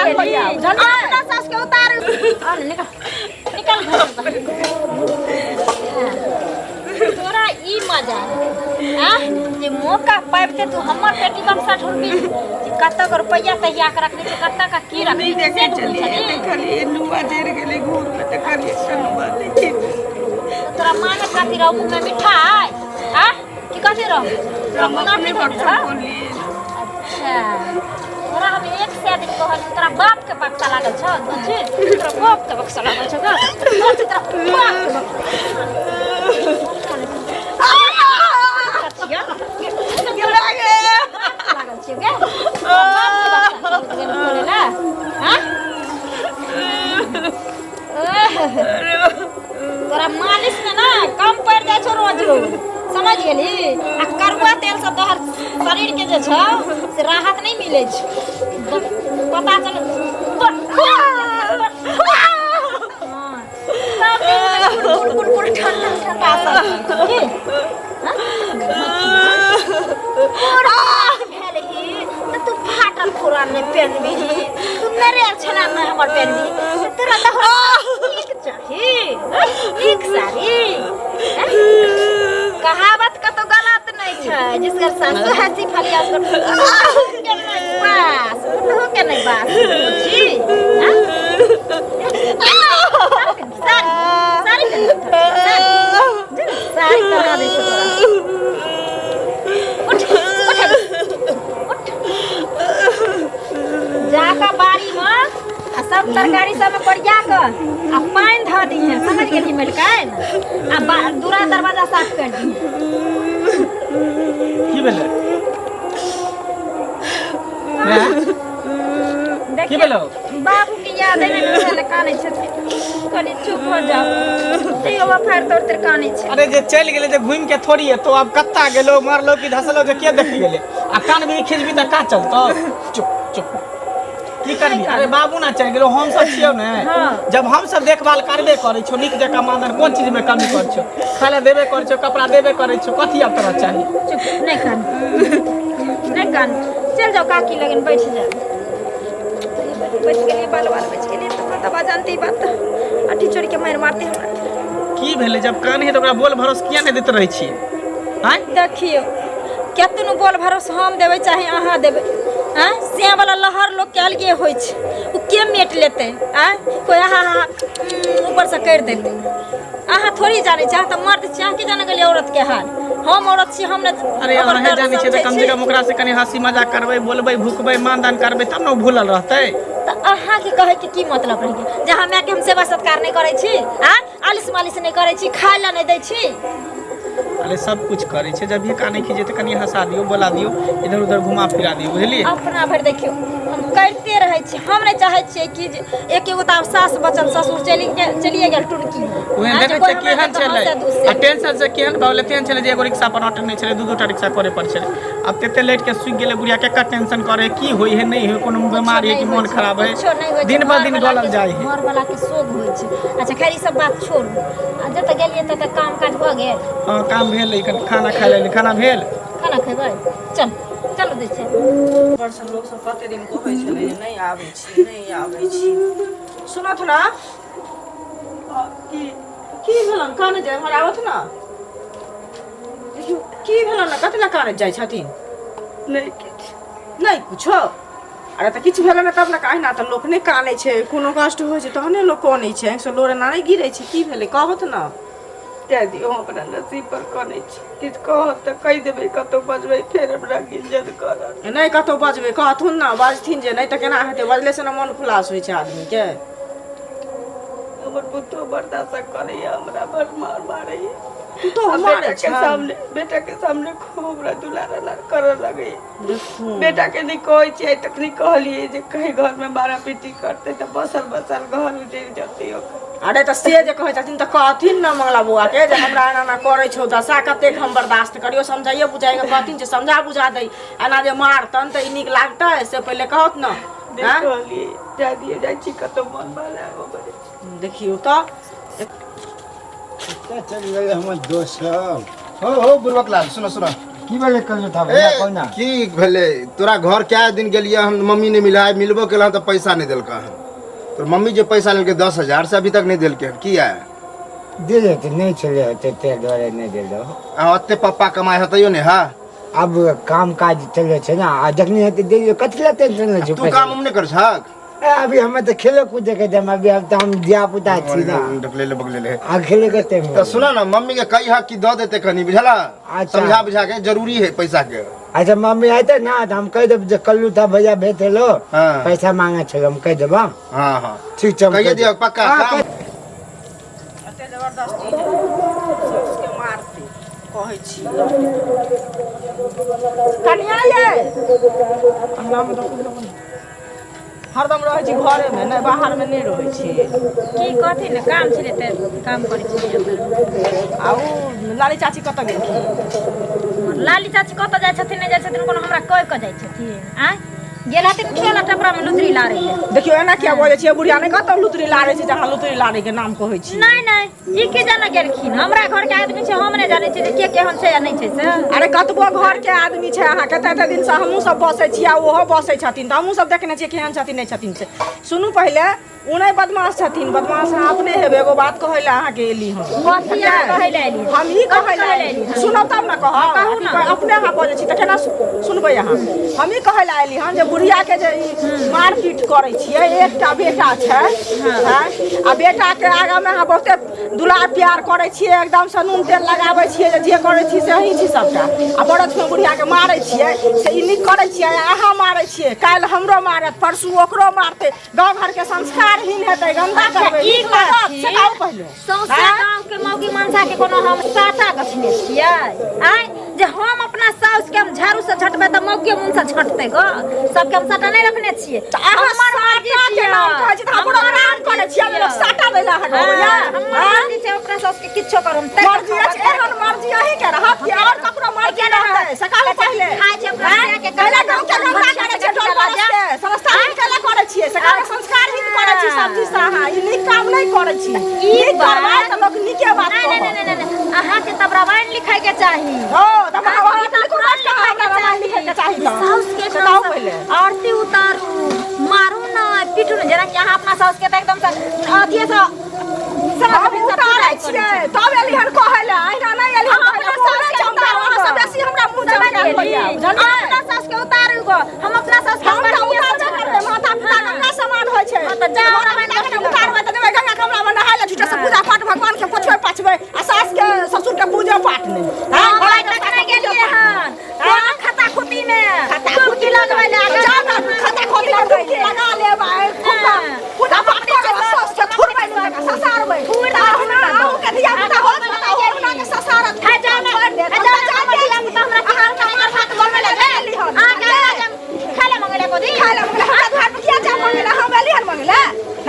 अपना सास के उतार निकाल निकाल तोरा ई मजा हां जे मौका पाबते तू हमर पेटी कम 60 रुपया कत्ता का रुपया तैयार कर रखने से कत्ता का की रखने देखे चलिए खाली नुआ देर गेले घूर में त खाली सनुआ देखी तोरा माने खातिर रहू में मिठाई हां की खातिर रहू मुना पे अच्छा तोरा हम एक से दिन कहल तोरा बाप के बक्सा लागल छ बुझी तोरा बाप के बक्सा लागल छ का तोरा बाप क्यों लागे लागल छ के बाप के बक्सा बोलेला हां तोरा मालिश में ना कम पड़ जाय छ रोज रोज समझ गेली आ करुआ तेल से तोहर शरीर के जे छ से राहत नहीं मिले छ पता चल कुल ठंडा ठंडा सब की तो तू फाटल पुरान में पहनबी तू मेरे छला में हमर पहनबी तेरा तो ठीक चाहिए ठीक सारी कहावत का तो गलत नहीं है जिसका सासु हंसी फलियास को बस उठो के नहीं बात जी हां सारी सारी करा दे तोरा उठ जाका बाड़ी में आ सब तरकारी सब में बढ़िया कर आ पानी ध दी है समझ गेली मिलकन आ दूरा दरवाजा साफ कर दी की भेलै की भेलो बाबू की याद है ना चले काने छथिन कनी चुप हो जाओ तैयो फेर तोर तर काने छ अरे जे चल गेले जे घूम के थोड़ी है तो अब कत्ता गेलो मारलो कि धसलो जे के देख गेले आ कान भी खिचबी त का चलतो चुप चुप की करबी अरे बाबू ना चल गेलो हम सब छियो ने जब हम सब देखभाल करबे करै छो नीक जका मानन कोन चीज में कमी कर छो खाला देबे कर छो कपड़ा देबे करे छो कथि अब तोरा चाही चुप नहीं कान चल जाओ काकी लगन बैठ जा बच गेली बाल बच गेली तो दवा जानती बात अठी छोड़ के मार मारते हमरा की भेले जब कान है तो ओकरा बोल भरोस किया नहीं देत रहै छी हैं देखियो केतनो बोल भरोस हम देबै चाहे अहाँ देबै हां से वाला लहर लोग के अलगे होय छै उ के मेट लेते हां कोई आहा ऊपर से कर देते आहा थोड़ी जाने चाह त मर्द चाह के जाने गेली औरत के हाल हम औरत छी हम न अरे अहे जाने छै त कम से कम ओकरा से कनी हंसी मजाक करबै बोलबै भूकबै मानदान करबै तब न भूलल रहतै त अहाँ के कहे के की मतलब रह गया जहां मैं के हम सेवा सत्कार नहीं करै छी हां आलिस मालिस नहीं करै छी खाय ला नहीं दै छी अरे सब कुछ करे छे जब ये काने खींचे तो कनी हंसा दियो बोला दियो इधर उधर घुमा फिरा दियो बुझलिए अपना भर देखियो हम करते रहे छी हम नहीं चाहे छी कि एक एगो त सास बचल ससुर चलिए गेल टुरकी ओहे देखे छे केहन छले आ टेंशन से केहन भावले तेहन छले जे एगो रिक्शा पर ऑटो नहीं छले दू टा रिक्शा करे पर छले अब तेते लेट के सुई गेले गुड़िया के का टेंशन करे की होई है नहीं है कोनो बीमारी है कि मन खराब है दिन ब दिन गलल जाय है मर वाला के शोक होय छे अच्छा खैर ई सब बात छोड़ आ जत गेलिए त काम काज भ गेल हां काम भेल खाना खाय ले खाना भेल खाना खेबै चल चलो दे छै वर्षन लोग सब कते दिन कहै छले नहीं आबै छी सुनत ना की भेलन काने जाय हमरा आवत ना की भेलन ना कतला काने जाय छथिन नहीं कुछो अरे त किछ भेलन तब ना काहे ना त लोक नहीं काने छै कोनो कष्ट होय छै तहने लोक काने छै से लोरे ना नहीं गिरै छै की भेले कहत ना दे दियो अपना नसीब पर कने छी किछ कहत त कहि देबै कतो बजबै फेर हमरा इज्जत करत नहीं कतो बजबै कहथुन ना बाजथिन जे नहीं त केना हेतै बजले से ना मन खुलास होय छै आदमी के हमर पुतो बर्दाश्त करे हमरा बड़ मार मारे तू तो हमारे बेटा के सामने खूब दुलारा कर लगे बेटा के नहीं कहै छै तक नहीं कहलिए जे कहीं घर में मारा पीटी करते त बसल घर उजड़ जते अरे त से जे कहै छथिन त कहथिन न मंगला बुआ के जे हमरा एना ना करै छौ दशा कते हम बर्दाश्त करियो समझाइए बुझाइए कहथिन जे समझा बुझा दई एना जे मारतन त ई नीक लागतै से पहले कहत न देखलिए जा दिए जाइ छी कतो मन वाला देखियो त चल गए हमर दोस्त सब हो बुरबक लाल सुनो की भेलै कल था भैया ए, कौन ना की भेले तोरा घर क्या दिन गेलिए हम मम्मी ने मिला मिलबो केला तो पैसा नहीं दिलका हन तो मम्मी जो पैसा लेके 10,000 से अभी तक नहीं दिलके हन किया दे देते नहीं चले होते ते द्वारे नहीं दे दो ओते पप्पा कमाए हतैयो ने हा अब काम काज चले छे ना आ जखनी हेते दे दियो कथला टेंशन ले तू काम उम नहीं कर छक अभी हमें तो खेले कूदे के जम अभी अब तो हम दिया पुता छी ना ढकले ले बगले ले आ खेले करते तो सुना ना मम्मी के कई हक की दो देते कनी बुझला अच्छा। समझा बुझा के जरूरी है पैसा के अच्छा मम्मी आते ना तो हम कह देब जे कल्लू था भैया भेजे लो हाँ। पैसा मांगे छे हम कह देब हाँ हाँ ठीक छै हम कहिए कह दियो देब। पक्का हाँ, काम एते जबरदस्ती सबके मारते कहै छी कनिया ये अंगना में तो हरदम रहै छी घरे में नहीं बाहर में नहीं रहै छी की कथी ने काम छलै तऽ काम करै छी आ उ लाली चाची कतऽ गेलखिन लाली चाची कतऽ जाइ छथिन नहि जाइ छथिन कोनो हमरा कहि कऽ जाइ छथिन आँय गेल हथिन खेला टपरा में लुतरी लारै ले देखियो एना किया बोलै छियै बुढ़िया नहीं कतऽ लुतरी लारै छै जहाँ लुतरी लारै के नाम कहै छी नहीं नहीं ई के जाने गेलखिन हमरा घर के आदमी छै हम नहीं जानै छी जे के केहन छै या नहीं छै से अरे कतबो घर के आदमी छै अहाँ कते दिन से हमहूँ सब बसै छी आ ओहो बसै छथिन तऽ हमहूँ सब देखने छियै केहन छथिन नहीं छथिन से सुनू पहिले उ नहीं बदमाश छथिन बदमाश अहाँ अपने हेबै एगो बात कहै लए अहाँके एली हम कथी अहाँ कहै लए एली हम ई कहै लए एली सुनब तब ने कहब कहू ने। अपने अहाँ बजै छी तऽ केना सुनबै अहाँ हम ई कहै लए एली हन जे बुढ़िया के जे ई मारपीट करै छियै एकटा बेटा छै हैं? आ बेटा के आगा में अहाँ बहुते दुलार प्यार करै छियै एकदम से नून तेल लगाबै छियै जे करै छी से अहीं छी सबटा आ बरद में बुढ़िया के मारै छियै से ई नीक करै छियै अहाँ मारै छियै काल्हि हमरो मारत परसू ओकरो मारतै गाँव घर के संस्कारहीन हेतै गंदा करबै ई बात छी। से कहू पहिले सौंसे गाँव के मौगी मनसा के कोनो हम साटा गछने छियै आय जे हम अपना साउस के हम झाड़ू से झटबै तऽ मौगी मुंह से झटतै गो सबके हम साटा नहीं रखने छियै अहाँ साटा के नाम कहै छी तऽ हमरो नाम करै छियै लोग साटा दै लए हटबै हमर मर्जी छै अपना साउस के किछो करम मर्जी अछि एहन मर्जी अहीं के रहत कि और ककरो मर्जी रहै से कहू पहिले खाइ छै अपना साया के पहिले गाँव के गंदा करै छियै टोल बरस के संस्कार केला करै छियै से गाँव के संस्कार ही करै छी सब चीज से अहाँ ई नीक काम नहीं करै छी ई करबै तऽ लोग नीके बात नहीं कहत नहीं नहीं नहीं अहाँ के तब रामायण लिखाई के चाही हो तब रामायण लिखै के चाही साउस के से कहू पहिले आरती उतारू मारू ना पीटू ना जेना कि अहाँ अपना साउस के तऽ एकदम से अथिए से हम उतारै छियै तब एली हन कहै लए अहिना नहीं एली हन कहै लए चमका अहाँ सब बेसी हमरा मुंह चमका होइया अपना साउस के उतारू गो हम अपना साउस के हम तऽ उतारबे करबै माता पिता गंगा समान होइ छै तऽ जाओ रामायण के उतारबै तऽ देबै गंगा कमला में नहाय ले झूठे से पूजा पाठ भगवान के पोछबै पाछबै आ सास के ससुर के पूजा पाठ नहीं हां घोड़ा के नहीं गेलिए हन कोन खाता खुती में डुबकी लगबै ले जा खाता खोली में डुबकी लगा लेबै पूजा पाठ के सास के थुरबै नहीं ससारबै अहूँ के धिया पुता होत बताओ हमरा के ससारत है जा ना है जा धिया पुता हमरा अहाँ के मार हाथ गोमे ले गेली हन आ जा खाले मंगले को दी खाए ला मंगला हाथ घर में किया जा मंगला हम एली हन मंगला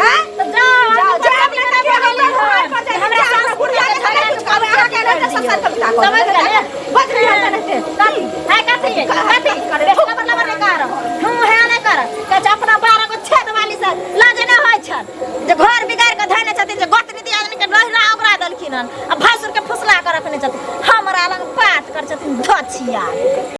हैं तो जाओ जा अपने के गेली हन पर जा हमरा सास बुढ़िया के खाने कुछ खावे अहाँ के नहीं ससार कविता समझ गए बच रही है रहते है कथी करे खबर लबर नहीं कर हम है नहीं कर के अपना 12 को छेद वाली से लाज न होय छ जे घर बिगाड़ के धने छथिन जे गोत नीति आदमी के लहरा ओकरा दलखिन आ भासुर के फुसला कर रखने छथिन हमरा लंग बात कर छथिन धछिया